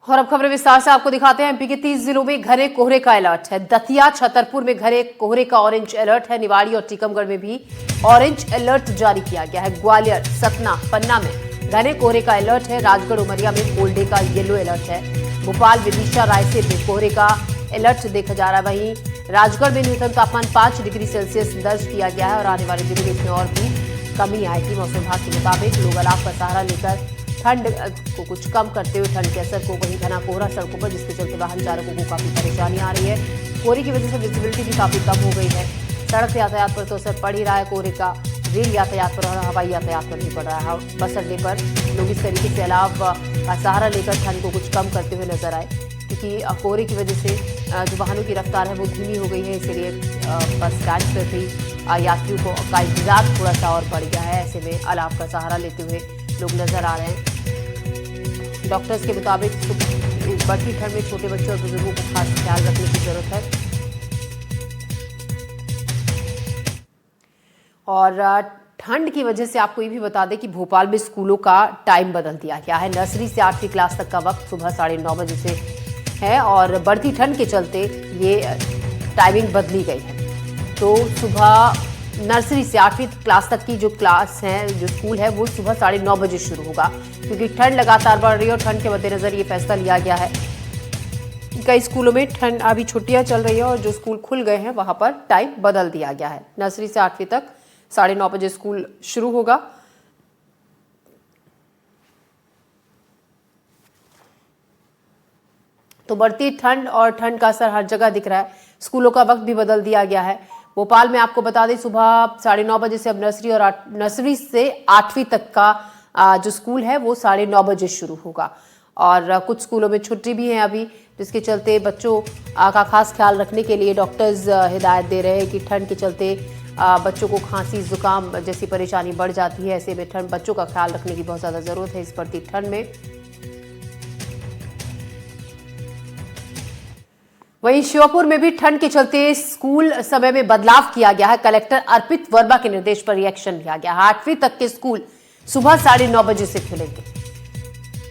और अब खबरें विस्तार से आपको दिखाते हैं। एमपी के 30 जिलों में घने कोहरे का अलर्ट है। दतिया, छतरपुर में घने कोहरे का ऑरेंज अलर्ट है। निवाड़ी और टीकमगढ़ में भी ऑरेंज अलर्ट जारी किया गया है। ग्वालियर, सतना, पन्ना में घने कोहरे का अलर्ट है। राजगढ़, उमरिया में कोल्ड डे का येलो अलर्ट है। भोपाल, विदिशा, रायसेन में कोहरे का अलर्ट देखा जा रहा है। वहीं राजगढ़ में न्यूनतम तापमान 5 डिग्री सेल्सियस दर्ज किया गया है और आने वाले दिनों में इसमें और भी कमी आएगी। मौसम विभाग के मुताबिक लोग अलाव का सहारा लेकर ठंड को कुछ कम करते हुए ठंड के असर को, वहीं घना कोहरा सड़कों पर जिसके चलते वाहन चालकों को काफी परेशानी आ रही है। कोहरे की वजह से विजिबिलिटी भी काफी कम हो गई है। सड़क यातायात पर तो असर पड़ ही रहा है कोहरे का। रेल यातायात पर और हवाई यातायात पर भी पड़ रहा है। बस अड्डे पर लोग इस तरीके से अलाव का सहारा लेकर ठंड को कुछ कम करते हुए नजर आए, क्योंकि कोहरे की वजह से जो वाहनों की रफ्तार है वो धीमी हो गई है। इसीलिए बस स्टैंड पर भी यात्रियों का इंतजार थोड़ा सा और बढ़ गया है। ऐसे में अलाव का सहारा लेते हुए लोग नजर आ रहे हैं। डॉक्टर्स के मुताबिक बढ़ती ठंड में छोटे बच्चों और बुजुर्गों को खास ख्याल रखने की जरूरत है। और ठंड की वजह से आपको ये भी बता दें कि भोपाल में स्कूलों का टाइम बदल दिया गया है। नर्सरी से 8वीं क्लास तक का वक्त सुबह 9:30 बजे से है और बढ़ती ठंड के चलते ये टाइमिंग बदली गई है। तो सुबह नर्सरी से 8वीं क्लास तक की जो क्लास है, जो स्कूल है, वो सुबह 9:30 बजे शुरू होगा, क्योंकि ठंड लगातार बढ़ रही है और ठंड के मद्देनजर ये फैसला लिया गया है। कई स्कूलों में ठंड अभी छुट्टियां चल रही है और जो स्कूल खुल गए हैं वहां पर टाइम बदल दिया गया है। नर्सरी से 8वीं तक 9:30 बजे स्कूल शुरू होगा। तो बढ़ती ठंड और ठंड का असर हर जगह दिख रहा है। स्कूलों का वक्त भी बदल दिया गया है। भोपाल में आपको बता दें सुबह 9:30 बजे से अब नर्सरी से 8वीं तक का जो स्कूल है वो 9:30 बजे शुरू होगा। और कुछ स्कूलों में छुट्टी भी है अभी, जिसके चलते बच्चों का खास ख्याल रखने के लिए डॉक्टर्स हिदायत दे रहे हैं कि ठंड के चलते बच्चों को खांसी, जुकाम जैसी परेशानी बढ़ जाती है। ऐसे में ठंड बच्चों का ख्याल रखने की बहुत ज़्यादा ज़रूरत है इस बढ़ती ठंड में। वहीं श्योपुर में भी ठंड के चलते स्कूल समय में बदलाव किया गया है। कलेक्टर अर्पित वर्मा के निर्देश पर रिएक्शन लिया गया है। 8वीं तक के स्कूल सुबह 9:30 बजे से खुलेंगे।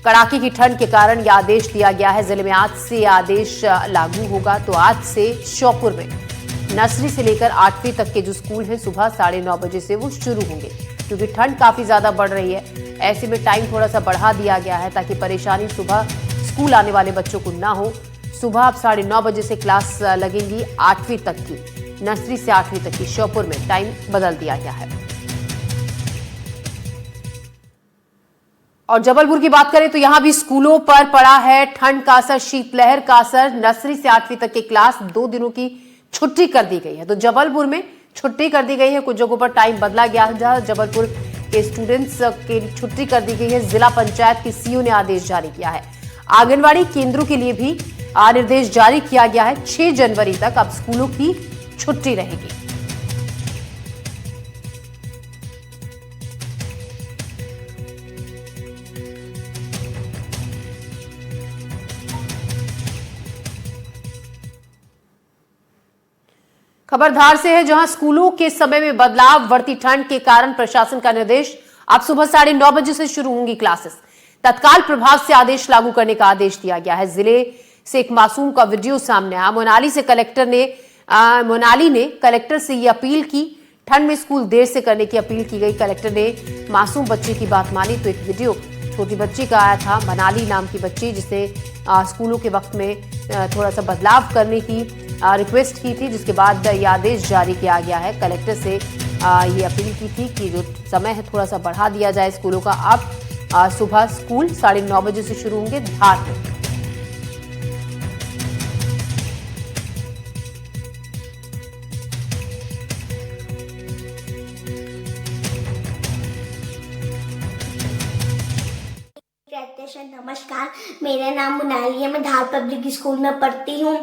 कड़ाके की ठंड के कारण यह आदेश दिया गया है। जिले में आज से यह आदेश लागू होगा। तो आज से श्योपुर में नर्सरी से लेकर 8वीं तक के जो स्कूल हैं सुबह 9:30 बजे से वो शुरू होंगे, क्योंकि ठंड काफी ज्यादा बढ़ रही है। ऐसे में टाइम थोड़ा सा बढ़ा दिया गया है ताकि परेशानी सुबह स्कूल आने वाले बच्चों को ना हो। सुबह अब 9:30 बजे से क्लास लगेंगी 8वीं तक की। नर्सरी से 8वीं तक की श्योपुर में टाइम बदल दिया गया है। और जबलपुर की बात करें तो यहां भी स्कूलों पर पड़ा है ठंड का असर, शीतलहर का असर। नर्सरी से 8वीं तक की क्लास 2 दिनों की छुट्टी कर दी गई है। तो जबलपुर में छुट्टी कर दी गई है। कुछ जगहों पर टाइम बदला गया है। जहां जबलपुर के स्टूडेंट्स की छुट्टी कर दी गई है। जिला पंचायत की सीईओ ने आदेश जारी किया है। आंगनबाड़ी केंद्रों के लिए भी निर्देश जारी किया गया है। 6 जनवरी तक अब स्कूलों की छुट्टी रहेगी। खबर धार से है, जहां स्कूलों के समय में बदलाव, बढ़ती ठंड के कारण प्रशासन का निर्देश, अब सुबह 9:30 बजे से शुरू होंगी क्लासेस। तत्काल प्रभाव से आदेश लागू करने का आदेश दिया गया है। जिले से एक मासूम का वीडियो सामने आया। मोनाली ने कलेक्टर से यह अपील की। ठंड में स्कूल देर से करने की अपील की गई। कलेक्टर ने मासूम बच्चे की बात मानी तो एक वीडियो छोटी बच्ची का आया था, मनाली नाम की बच्ची, जिसने स्कूलों के वक्त में थोड़ा सा बदलाव करने की रिक्वेस्ट की थी, जिसके बाद यह आदेश जारी किया गया है। कलेक्टर से ये अपील की थी कि जो समय है थोड़ा सा बढ़ा दिया जाए स्कूलों का। अब सुबह स्कूल 9:30 बजे से शुरू होंगे धार में। नमस्कार, मेरा नाम मोनाली है। मैं धार पब्लिक स्कूल में पढ़ती हूँ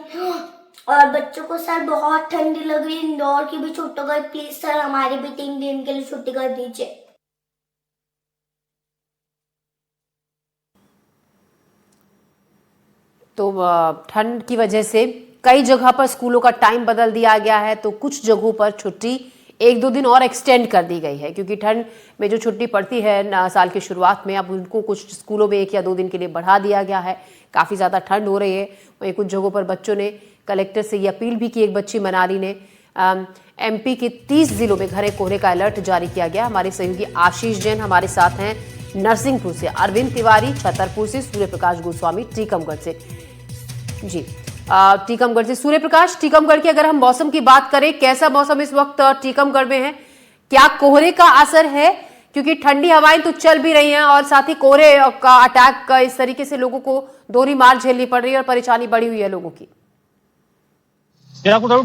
और बच्चों को सर बहुत ठंडी लग रही है। इंदौर की भी छुट्टी कर, प्लीज सर हमारी भी 3 दिन के लिए छुट्टी कर दीजिए। तो ठंड की वजह से कई जगह पर स्कूलों का टाइम बदल दिया गया है। तो कुछ जगहों पर छुट्टी 1-2 दिन और एक्सटेंड कर दी गई है, क्योंकि ठंड में जो छुट्टी पड़ती है साल की शुरुआत में, अब उनको कुछ स्कूलों में 1 या 2 दिन के लिए बढ़ा दिया गया है। काफ़ी ज़्यादा ठंड हो रही है। वहीं कुछ जगहों पर बच्चों ने कलेक्टर से ये अपील भी की। एक बच्ची मनाली ने एमपी के 30 जिलों में घने कोहरे का अलर्ट जारी किया गया। हमारे सहयोगी आशीष जैन हमारे साथ हैं नरसिंहपुर से, अरविंद तिवारी छतरपुर से, सूर्य प्रकाश गोस्वामी टीकमगढ़ से। जी टीकमगढ़ से सूर्य प्रकाश, टीकमगढ़ की अगर हम मौसम की बात करें, कैसा मौसम इस वक्त टीकमगढ़ में है? क्या कोहरे का असर है? क्योंकि ठंडी हवाएं तो चल भी रही हैं और साथ ही कोहरे का अटैक का इस तरीके से लोगों को दोहरी मार झेलनी पड़ रही है और परेशानी बढ़ी हुई है लोगों की।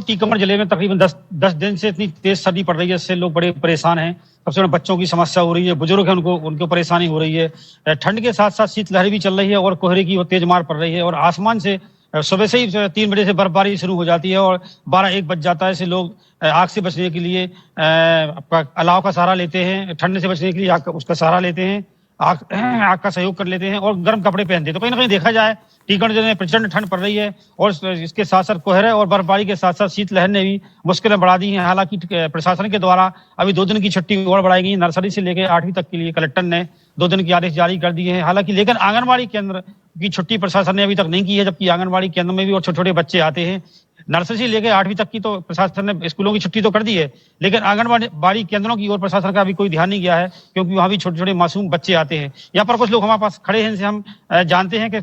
टीकमगढ़ जिले में तकरीबन 10 दिन से इतनी तेज सर्दी पड़ रही है, इससे लोग बड़े परेशान हैं। सबसे बड़ा बच्चों की समस्या हो रही है, बुजुर्ग हैं उनको परेशानी हो रही है। ठंड के साथ साथ शीतलहर भी चल रही है और कोहरे की वो तेज मार पड़ रही है और आसमान से सुबह से ही 3 बजे से बर्फबारी शुरू हो जाती है और 12-1 बज जाता है। ऐसे लोग आग से बचने के लिए अलाव का सहारा लेते हैं, ठंड से बचने के लिए उसका सहारा लेते हैं, आग का सहयोग कर लेते हैं और गर्म कपड़े पहनते हैं। तो कहीं ना कहीं देखा जाए टीकमगढ़ जिले में प्रचंड ठंड पड़ रही है और इसके साथ साथ कोहरे और बर्फबारी के साथ साथ शीतलहर ने भी मुश्किलें बढ़ा दी हैं। हालांकि प्रशासन के द्वारा अभी 2 दिन की छुट्टी और बढ़ाई गई। नर्सरी से लेकर 8वीं तक के लिए कलेक्टर ने 2 दिन के आदेश जारी कर दिए हैं। हालांकि लेकिन आंगनबाड़ी केंद्र की छुट्टी प्रशासन ने अभी तक नहीं की है, जबकि आंगनबाड़ी केंद्र में भी और छोटे छोटे बच्चे आते हैं। नर्सरी से लेकर 8वीं तक की तो प्रशासन ने स्कूलों की छुट्टी तो कर दी है, लेकिन आंगनबाड़ी केंद्रों की ओर प्रशासन का अभी कोई ध्यान नहीं गया है, क्योंकि वहां भी छोटे छोटे मासूम बच्चे आते हैं। यहाँ पर कुछ लोग हमारे पास खड़े हैं, इनसे हम जानते हैं कि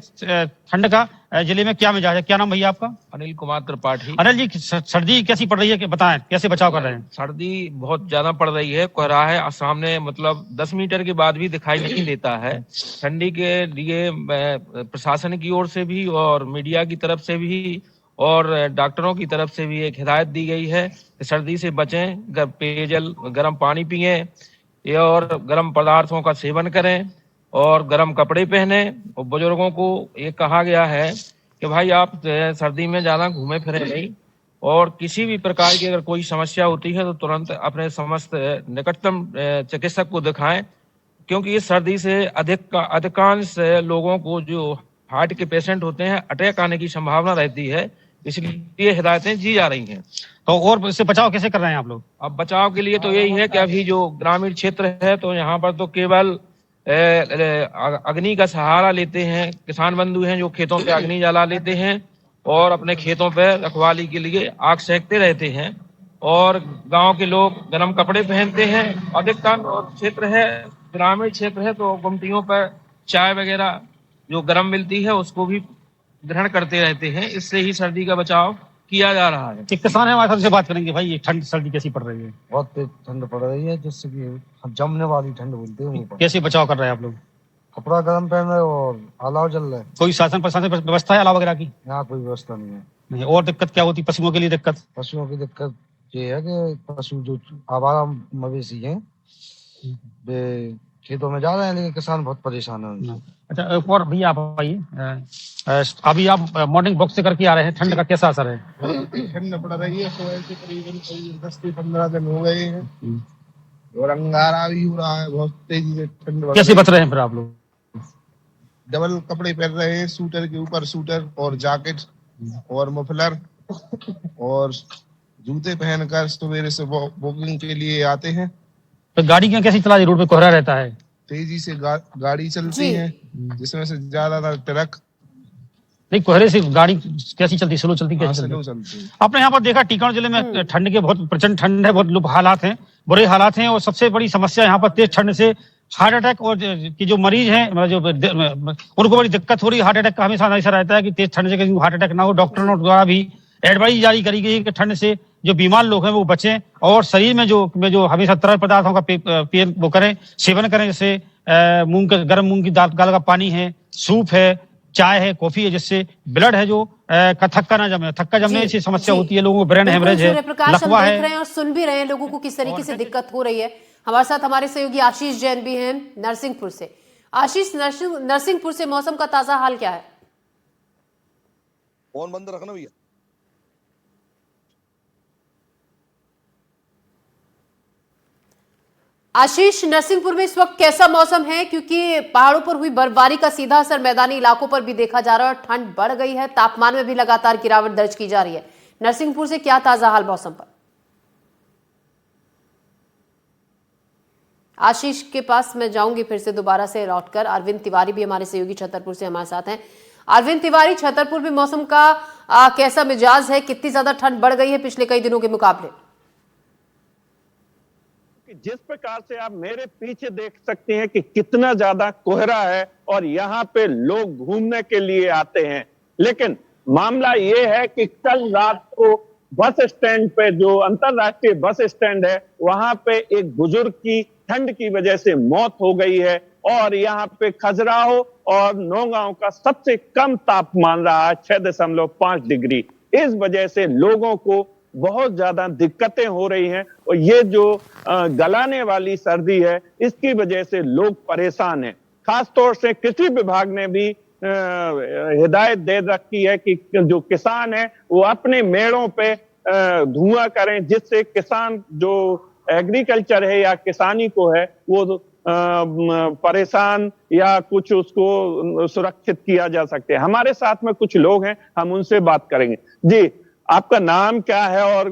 ठंड का जिले में क्या मिजाज है। क्या नाम भैया आपका? अनिल कुमार त्रिपाठी। अनिल जी, सर्दी कैसी पड़ रही है, बताएं कैसे बचाव कर रहे हैं? सर्दी बहुत ज्यादा पड़ रही है, कोहरा है सामने, मतलब 10 मीटर के बाद भी दिखाई नहीं देता है। ठंडी के लिए प्रशासन की ओर से भी और मीडिया की तरफ से भी और डॉक्टरों की तरफ से भी एक हिदायत दी गई है कि सर्दी से बचें, पेयजल गर्म पानी पिएं और गर्म पदार्थों का सेवन करें और गर्म कपड़े पहने। और बुजुर्गों को ये कहा गया है कि भाई आप सर्दी में ज्यादा घूमे फिरे नहीं और किसी भी प्रकार की अगर कोई समस्या होती है तो तुरंत अपने समस्त निकटतम चिकित्सक को दिखाएं, क्योंकि इस सर्दी से अधिकांश लोगों को जो हार्ट के पेशेंट होते हैं अटैक आने की संभावना रहती है, इसलिए हिदायतें दी जा रही हैं। तो और इससे बचाव कैसे कर रहे हैं आप लोग? अब बचाव के लिए तो यही है कि अभी जो ग्रामीण क्षेत्र है तो यहाँ पर तो केवल अग्नि का सहारा लेते हैं। किसान बंधु हैं जो खेतों पे अग्नि जला लेते हैं और अपने खेतों पे रखवाली के लिए आग सेकते रहते हैं और गांव के लोग गर्म कपड़े पहनते हैं। अधिकतर क्षेत्र है ग्रामीण क्षेत्र है तो गुमटियों पर चाय वगैरह जो गर्म मिलती है उसको भी ग्रहण करते रहते हैं। इससे ही सर्दी का बचाव किया जा रहा है। एक किसान है हमारे साथ, से बात करेंगे। भाई ये ठंड सर्दी कैसी पड़ रही है? बहुत तेज ठंड पड़ रही है, जिससे कि जमने वाली ठंड बोलते हैं। कैसे बचाव कर रहे हैं आप लोग? कपड़ा गर्म पहन रहे और अलाव जल रहे। कोई शासन प्रशासन व्यवस्था है अलाव वगैरह की? यहाँ कोई व्यवस्था नहीं है। नहीं। और दिक्कत क्या होती पशुओं के लिए? दिक्कत पशुओं की दिक्कत ये है कि पशु जो आवारा मवेशी हैं वे खेतों में जा रहे हैं, लेकिन किसान बहुत परेशान है। अच्छा, और भैया आप आइए। अभी आप मॉर्निंग वॉक से करके आ रहे हैं, ठंड का कैसा असर है? ठंड पड़ रही है, सुबह से करीबन 10 से 15 दिन हो गए हैं और अंगारा भी हो रहा है बहुत तेजी से। ठंड कैसे बच रहे हैं फिर आप लोग? डबल कपड़े पहन रहे हैं, सूटर के ऊपर सूटर और जैकेट और मफलर और जूते पहनकर सवेरे से वॉकिंग के लिए आते हैं। तो गाड़ी क्या कैसी चला रही? रोड पे कोहरा रहता है, तेजी से गाड़ी चलती है, जिसमें से ज्यादातर ट्रक। नहीं, कोहरे से गाड़ी कैसी चलती? स्लो चलती? कैसे स्लो चलती है। आपने यहाँ पर देखा टीकमगढ़ जिले में ठंड के बहुत प्रचंड ठंड है, बहुत हालात हैं, बुरे हालात हैं। और सबसे बड़ी समस्या यहाँ पर तेज ठंड से हार्ट अटैक और की जो मरीज हैं उनको बड़ी दिक्कत हो रही है। हार्ट अटैक का हमेशा ऐसा रहता है कि तेज ठंड से कहीं हार्ट अटैक ना हो। डॉक्टरों द्वारा भी एडवाइस जारी करी गई है कि ठंड से जो बीमार लोग हैं वो बचें और शरीर में जो हमेशा तरल पदार्थों का वो करें, सेवन करें। जैसे गर्म मूंग की दाल का पानी है, सूप है, चाय है, कॉफी है, जिससे ब्लड है जो थक्का ना जमे। थक्का जमने से समस्या होती है, लोगों को ब्रेन हेमरेज है, लकवा है। देख रहे हैं और सुन भी रहे हैं लोगों को किस तरीके से दिक्कत हो रही है। हमारे साथ हमारे सहयोगी आशीष जैन भी हैं नरसिंहपुर से। आशीष, नरसिंहपुर से मौसम का ताजा हाल क्या है? फोन बंद रखना भैया। आशीष, नरसिंहपुर में इस वक्त कैसा मौसम है? क्योंकि पहाड़ों पर हुई बर्फबारी का सीधा असर मैदानी इलाकों पर भी देखा जा रहा है और ठंड बढ़ गई है, तापमान में भी लगातार गिरावट दर्ज की जा रही है। नरसिंहपुर से क्या ताजा हाल मौसम पर? आशीष के पास मैं जाऊंगी फिर से दोबारा से लौटकर। अरविंद तिवारी भी हमारे सहयोगी छतरपुर से हमारे साथ हैं। अरविंद तिवारी, छतरपुर में मौसम का कैसा मिजाज है? कितनी ज्यादा ठंड बढ़ गई है पिछले कई दिनों के मुकाबले? जिस प्रकार से आप मेरे पीछे देख सकते हैं कि कितना ज्यादा कोहरा है और यहाँ पे लोग घूमने के लिए आते हैं, लेकिन मामला ये है कि कल रात को बस स्टैंड पे, जो अंतरराष्ट्रीय बस स्टैंड है, वहां पे एक बुजुर्ग की ठंड की वजह से मौत हो गई है और यहाँ पे खजुराहो और नौगांव का सबसे कम तापमान रहा है 6.5 डिग्री। इस वजह से लोगों को बहुत ज्यादा दिक्कतें हो रही हैं और ये जो गलाने वाली सर्दी है, इसकी वजह से लोग परेशान हैं। खासतौर से कृषि विभाग ने भी हिदायत दे रखी है कि जो किसान है वो अपने मेड़ों पे धुआं करें, जिससे किसान जो एग्रीकल्चर है या किसानी को है वो परेशान या कुछ उसको सुरक्षित किया जा सकते हैं। हमारे साथ में कुछ लोग हैं, हम उनसे बात करेंगे। जी, आपका नाम क्या है और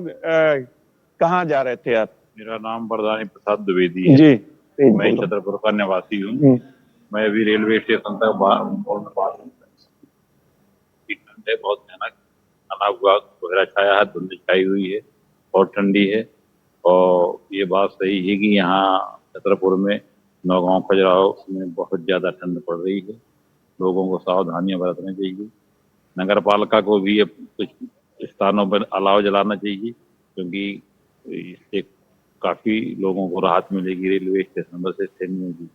कहाँ जा रहे थे आप? मेरा नाम बरदानी प्रसाद द्विवेदी है जी, मैं छतरपुर का निवासी हूँ। मैं अभी रेलवे स्टेशन तक ठंड है, बहुत भयानक घना हुआ कोहरा छाया है, धुंध छाई हुई है और ठंडी है। और ये बात सही है कि यहाँ छतरपुर में नौगांव खजुराहो में बहुत ज्यादा ठंड पड़ रही है। लोगों को सावधानियां बरतनी चाहिए। नगर पालिका को भी कुछ स्थानों पर अलाव जलाना चाहिए, क्योंकि इससे काफी लोगों को राहत मिलेगी रेलवे स्टेशन बस स्टैंड में भी,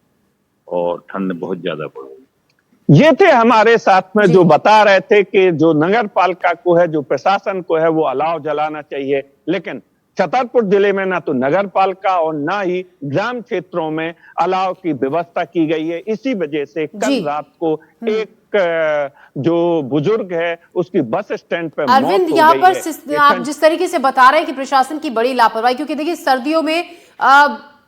और ठंड बहुत ज्यादा पड़ रही है। ये थे हमारे साथ में जो बता रहे थे कि जो नगर पालिका को है, जो प्रशासन को है, वो अलाव जलाना चाहिए, लेकिन छतरपुर जिले में ना तो नगर पालिका और ना ही ग्राम क्षेत्रों में अलाव की व्यवस्था की गई है। इसी वजह से कल रात को एक जो बुजुर्ग है उसकी बस स्टैंड पे अरविंद, यहाँ पर आप जिस तरीके से बता रहे हैं कि प्रशासन की बड़ी लापरवाही, क्योंकि देखिए सर्दियों में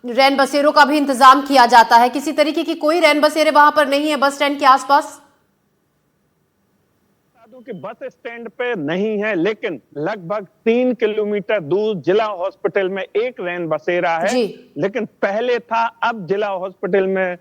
रैन बसेरों का भी इंतजाम किया जाता है, किसी तरीके की कोई रैन बसेरे वहां पर नहीं है बस स्टैंड के आसपास? कि बस स्टैंड पे नहीं है, लेकिन लगभग 3 किलोमीटर दूर जिला हॉस्पिटल में एक रैन बसेरा है, लेकिन पहले था, अब जिला हॉस्पिटल में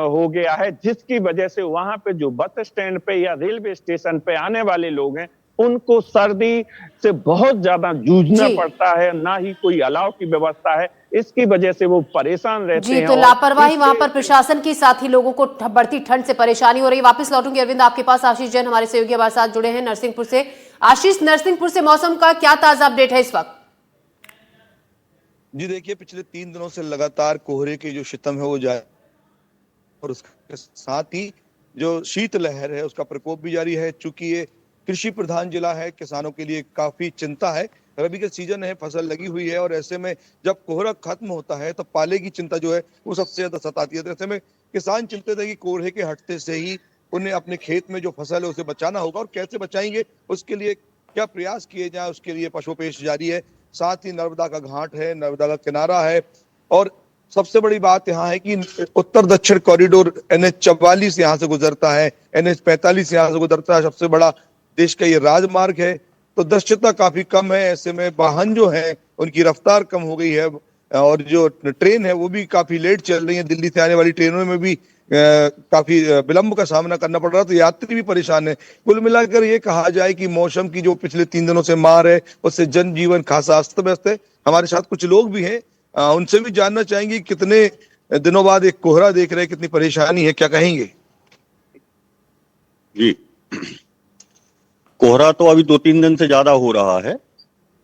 हो गया है, जिसकी वजह से वहां पे जो बस स्टैंड पे या रेलवे स्टेशन पे आने वाले लोग हैं उनको सर्दी से बहुत ज्यादा जूझना पड़ता है, ना ही कोई अलाव की व्यवस्था है। इसकी वजह से वो परेशान रहते हैं। तो लापरवाही वहां पर प्रशासन की, साथ ही लोगों को बढ़ती ठंड से परेशानी हो रही है। वापस लौटूंगी अरविंद आपके पास। आशीष जैन हमारे सहयोगी हमारे साथ जुड़े हैं नरसिंहपुर से। आशीष, नरसिंहपुर से मौसम का क्या ताजा अपडेट है इस वक्त? जी देखिए, पिछले 3 दिनों से लगातार कोहरे की जो शितम है वो जारी, और उसके साथ ही जो शीतलहर है उसका प्रकोप भी जारी है। चूंकि ये कृषि प्रधान जिला है, किसानों के लिए काफी चिंता है। रबी का सीजन है, फसल लगी हुई है, और ऐसे में जब कोहरा खत्म होता है तो पाले की चिंता जो है वो सबसे ज्यादा सताती है। तो ऐसे में किसान चिंतित है कि कोहरे के हटते से ही उन्हें अपने खेत में जो फसल है उसे बचाना होगा, और कैसे बचाएंगे उसके लिए क्या प्रयास किए जाए, उसके लिए पशुपेश जारी है। साथ ही नर्मदा का घाट है, नर्मदा का किनारा है, और सबसे बड़ी बात यहाँ है कि उत्तर दक्षिण कॉरिडोर NH44 यहाँ से गुजरता है, NH45 यहाँ से गुजरता है। सबसे बड़ा देश का ये राजमार्ग है, तो दृश्यता काफी कम है। ऐसे में वाहन जो है उनकी रफ्तार कम हो गई है, और जो ट्रेन है वो भी काफी लेट चल रही है। दिल्ली से आने वाली ट्रेनों में भी काफी विलंब का सामना करना पड़ रहा है, तो यात्री भी परेशान है। कुल मिलाकर ये कहा जाए कि मौसम की जो पिछले 3 दिनों से मार है उससे जनजीवन खासा अस्त व्यस्त है। हमारे साथ कुछ लोग भी हैं, उनसे भी जानना चाहेंगे कितने दिनों बाद एक कोहरा देख रहे हैं, कितनी परेशानी है, क्या कहेंगे? जी, कोहरा तो अभी 2-3 दिन से ज्यादा हो रहा है।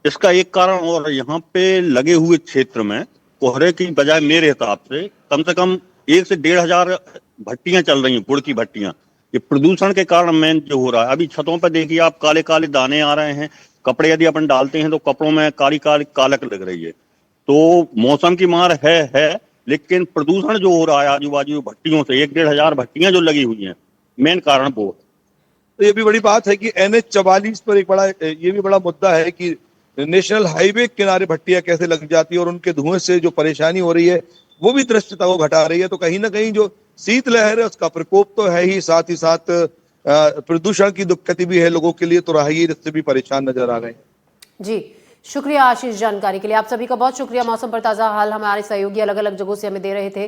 इसका एक कारण, और यहाँ पे लगे हुए क्षेत्र में कोहरे की बजाय मेरे हिसाब से कम 1 से 1,500 भट्टियां चल रही हैं, गुड़ की भट्टियां। ये प्रदूषण के कारण मेन जो हो रहा है। अभी छतों पर देखिए आप, काले काले दाने आ रहे हैं। कपड़े यदि अपन डालते हैं तो कपड़ों में काली काली कालक लग रही है। तो मौसम की मार है, लेकिन प्रदूषण जो हो रहा है आजू बाजू भट्टियों से, 1-1,500 भट्टियां जो लगी हुई हैं, मेन कारण वो है। तो ये भी बड़ी बात है कि NH44 पर एक बड़ा ये भी बड़ा मुद्दा है कि नेशनल हाईवे किनारे भट्टियां कैसे लग जाती है, और उनके धुएं से जो परेशानी हो रही है वो भी दृश्यता को घटा रही है। तो कहीं ना कहीं जो शीतलहर है उसका प्रकोप तो है ही, साथ ही साथ प्रदूषण की दिक्कत भी है लोगों के लिए, तो राहगीर इससे भी परेशान नजर आ रहे हैं। जी, शुक्रिया आशीष जानकारी के लिए। आप सभी का बहुत शुक्रिया। मौसम पर ताज़ा हाल हमारे सहयोगी अलग अलग जगहों से हमें दे रहे थे।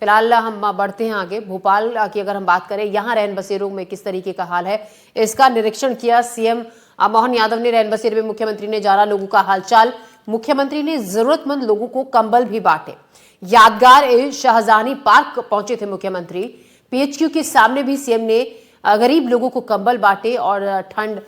फिलहाल हम बढ़ते हैं आगे। भोपाल की अगर हम बात करें, यहाँ रैन बसेरों में किस तरीके का हाल है, इसका निरीक्षण किया सीएम मोहन यादव ने। रैन बसेरे में मुख्यमंत्री ने जाना लोगों का हालचाल। मुख्यमंत्री ने जरूरतमंद लोगों को कंबल भी बांटे। यादगार शाहजहानी पार्क पहुंचे थे मुख्यमंत्री। पीएचक्यू के सामने भी सीएम ने गरीब लोगों को कंबल बांटे और ठंड